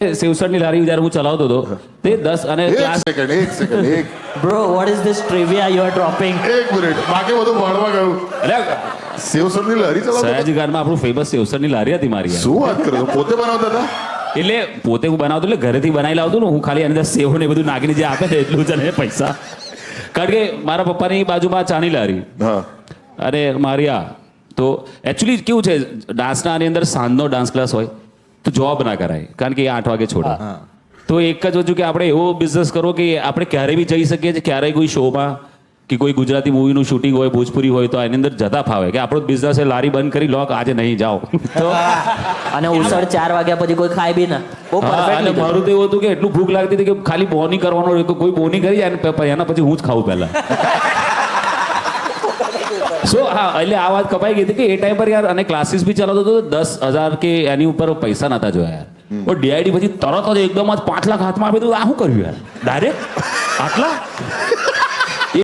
સેવસરની લારી જ્યારે હું ચલાવતો હતો તે 10 અને ક્લાસ એક second Bro, what is this trivia you are dropping? એક મિનિટ બાકી બધું ભણવા ગયું એટલે સેવસરની લારી ચલાવતો સયાજી ગાર્ડમાં આપણું ફેમસ સેવસરની લારી હતી મારી યાર. શું વાત કરો છો? પોતે બનાવતા હતા એટલે પોતે હું બનાવતો એટલે ઘરેથી બનાવી લાવતો ને હું ખાલી એની અંદર સેવ ને એ બધું નાખીને જે આપે ને એટલું જ અને પૈસા કારણ કે મારા પપ્પાની બાજુમાં ચાની લારી હા અને મારી આ તો એકચ્યુઅલી કેવું છે ડાન્સના આની અંદર સાંજનો ડાન્સ ક્લાસ હોય તો જોબ ના કરાય કારણ કે એ 8 વાગે છોડે તો એક જ વસ્તુ કે આપણે એવો બિઝનેસ કરો કે આપણે ક્યારે બી જઈ શકીએ છીએ ક્યારેય કોઈ શોમાં કે કોઈ ગુજરાતી મૂવીનું શૂટિંગ હોય ભોજપુરી હોય તો એની અંદર જતા ફાવે કે આપણો બિઝનેસ એ લારી બંધ કરી લો આજે નહીં જાઓ તો અને ઉસળ 4 વાગ્યા પછી કોઈ ખાય બી ના બહુ હા, perfect અને મારું તો એવું હતું કે એટલું ભૂખ લાગતી હતી કે ખાલી બોની કરવાનો રહેતો કોઈ બોની કરી જાય ને એના પછી હું જ ખાવું પહેલા સો હા એટલે આ વાત કપાઈ ગઈ હતી કે એ ટાઈમ પર યાર અને ક્લાસીસ બી ચલાવતો હતો 10,000 કે એની ઉપર પૈસા નતા જોયા યાર પણ ડીઆઈડી પછી તરત જ એકદમ જ 5 લાખ હાથમાં આપી દીધું આ શું કર્યું યાર ડાયરેક્ટ આટલા